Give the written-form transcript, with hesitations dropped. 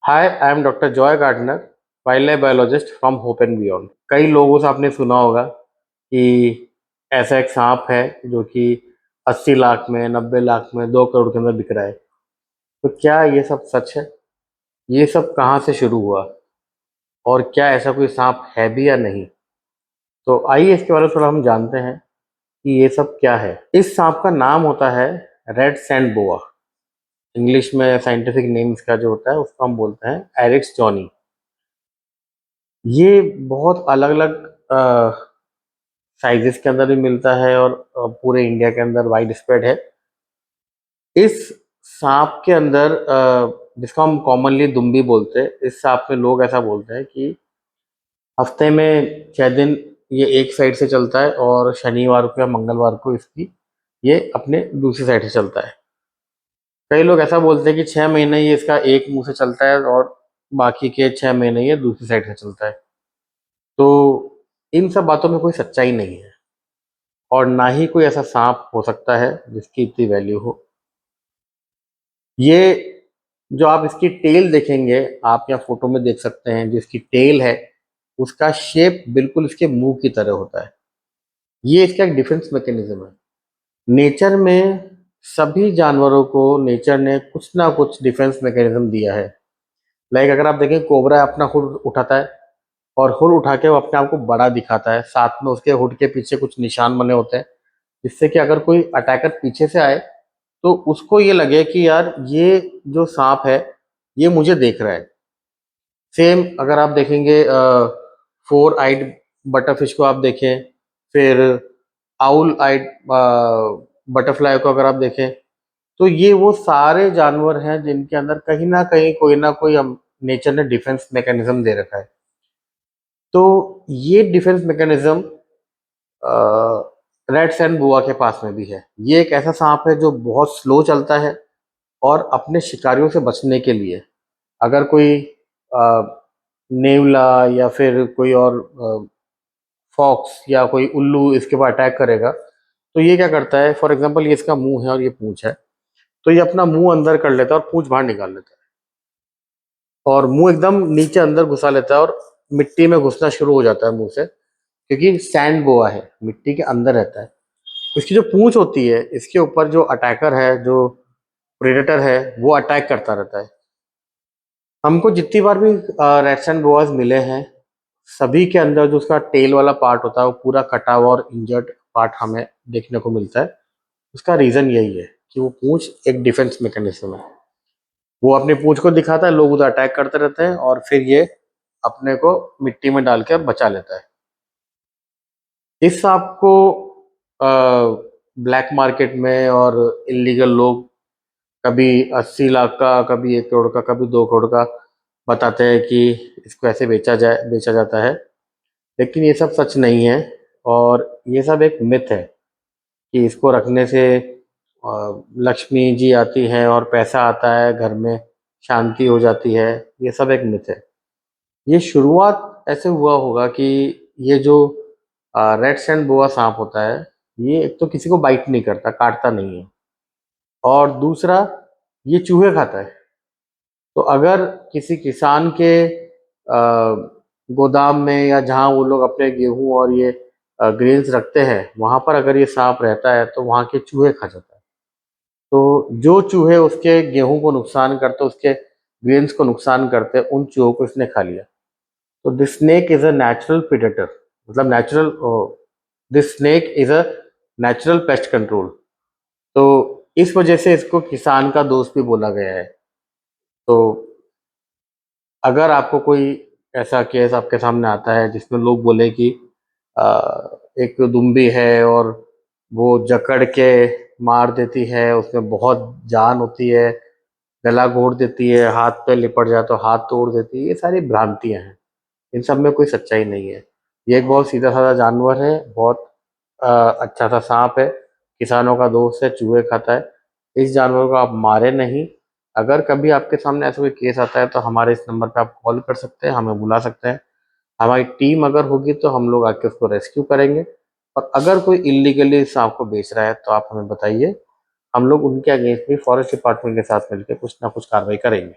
Hi, I am doctor Joy Gardner, wildlife biologist from Hope and Beyond. कई लोगों से आपने सुना होगा कि ऐसा एक सांप है जो कि 80 लाख में, 90 लाख में, 2 करोड़ के अंदर बिक रहा है। तो क्या ये सब सच है? ये सब कहाँ से शुरू हुआ और क्या ऐसा कोई सांप है भी या नहीं? तो आइए इसके बारे में थोड़ा हम जानते हैं कि ये सब क्या है। इस सांप का नाम होता है रेड सैंड बोआ। इंग्लिश में साइंटिफिक नेम इसका जो होता है उसको हम बोलते हैं एरिक्स जॉनी। ये बहुत अलग अलग साइजेस के अंदर भी मिलता है और पूरे इंडिया के अंदर वाइड स्प्रेड है। इस सांप के अंदर जिसको हम कॉमनली दुम्बी बोलते हैं, इस सांप में लोग ऐसा बोलते हैं कि हफ्ते में 6 दिन ये एक साइड से चलता है और शनिवार को या मंगलवार को इसकी ये अपने दूसरी साइड से चलता है। कई लोग ऐसा बोलते हैं कि 6 महीने ये इसका एक मुंह से चलता है और बाकी के 6 महीने ये दूसरी साइड से चलता है। तो इन सब बातों में कोई सच्चाई नहीं है और ना ही कोई ऐसा सांप हो सकता है जिसकी इतनी वैल्यू हो। ये जो आप इसकी टेल देखेंगे, आप यहाँ फोटो में देख सकते हैं, जो इसकी टेल है उसका शेप बिल्कुल इसके मुंह की तरह होता है। ये इसका एक डिफेंस मैकेनिज्म है। नेचर में सभी जानवरों को नेचर ने कुछ ना कुछ डिफेंस मैकेनिज्म दिया है। लाइक अगर आप देखें, कोबरा अपना हुड उठाता है और हुड उठा के वो अपने आप को बड़ा दिखाता है। साथ में उसके हुड के पीछे कुछ निशान बने होते हैं जिससे कि अगर कोई अटैकर पीछे से आए तो उसको ये लगे कि यार ये जो सांप है ये मुझे देख रहा है। सेम अगर आप देखेंगे, 4 आइड बटरफिश को आप देखें, फिर आउल आइड बटरफ्लाई को अगर आप देखें, तो ये वो सारे जानवर हैं जिनके अंदर कहीं ना कोई हम नेचर ने डिफेंस मैकेनिज्म दे रखा है। तो ये डिफेंस मैकेनिज्म रेड सैंड बुआ के पास में भी है। ये एक ऐसा सांप है जो बहुत स्लो चलता है और अपने शिकारियों से बचने के लिए अगर कोई नेवला या फिर कोई और फॉक्स या कोई उल्लू इसके ऊपर अटैक करेगा, तो ये क्या करता है, फॉर एग्जांपल ये इसका मुंह है और ये पूंछ है, तो ये अपना मुंह अंदर कर लेता है और पूंछ बाहर निकाल लेता है और मुंह एकदम नीचे अंदर घुसा लेता है और मिट्टी में घुसना शुरू हो जाता है मुंह से, क्योंकि सैंड बोआ है, मिट्टी के अंदर रहता है। इसकी जो पूंछ होती है, इसके ऊपर जो अटैकर है, जो प्रेडेटर है, वो अटैक करता रहता है। हमको जितनी बार भी रेड्स एंड बोआज मिले हैं, सभी के अंदर जो उसका टेल वाला पार्ट होता है वो पूरा कटा हुआ और इंजर्ड पार्ट हमें देखने को मिलता है। उसका रीजन यही है कि वो पूंछ एक डिफेंस मैकेनिज्म है। वो अपनी पूंछ को दिखाता है, लोग उधर अटैक करते रहते हैं और फिर ये अपने को मिट्टी में डाल के बचा लेता है। इस सांप को ब्लैक मार्केट में और इलीगल लोग कभी 80 लाख का, कभी 1 करोड़ का, कभी 2 करोड़ का बताते हैं कि इसको ऐसे बेचा जाता है। लेकिन ये सब सच नहीं है और ये सब एक मिथ है कि इसको रखने से लक्ष्मी जी आती हैं और पैसा आता है घर में, शांति हो जाती है। ये सब एक मिथ है। ये शुरुआत ऐसे हुआ होगा कि ये जो रेड सैंड बोआ सांप होता है, ये एक तो किसी को बाइट नहीं करता, काटता नहीं है, और दूसरा ये चूहे खाता है। तो अगर किसी किसान के गोदाम में या जहाँ वो लोग अपने गेहूं और ये ग्रेन्स रखते हैं, वहां पर अगर ये सांप रहता है तो वहां के चूहे खा जाता है। तो जो चूहे उसके गेहूं को नुकसान करते, उसके ग्रेन्स को नुकसान करते, उन चूहों को इसने खा लिया। तो this snake is a natural predator, मतलब natural, this snake is a natural pest control. तो इस वजह से इसको किसान का दोस्त भी बोला गया है। तो अगर आपको कोई ऐसा केस आपके सामने आता है जिसमें लोग बोले कि अ, एक दुम्बी है और वो जकड़ के मार देती है, उसमें बहुत जान होती है, गला घोट देती है, हाथ पे लिपट जाए तो हाथ तोड़ देती है, ये सारी भ्रांतियां हैं। इन सब में कोई सच्चाई नहीं है। ये एक बहुत सीधा साधा जानवर है, बहुत अच्छा सा सांप है, किसानों का दोस्त है, चूहे खाता है। इस जानवर को आप मारे नहीं। अगर कभी आपके सामने ऐसा कोई केस आता है तो हमारे इस नंबर पे आप कॉल कर सकते हैं, हमें बुला सकते हैं। हमारी टीम अगर होगी तो हम लोग आके उसको रेस्क्यू करेंगे। और अगर कोई इलीगली सांप को बेच रहा है तो आप हमें बताइए, हम लोग उनके अगेंस्ट भी फॉरेस्ट डिपार्टमेंट के साथ मिलकर कुछ ना कुछ कार्रवाई करेंगे।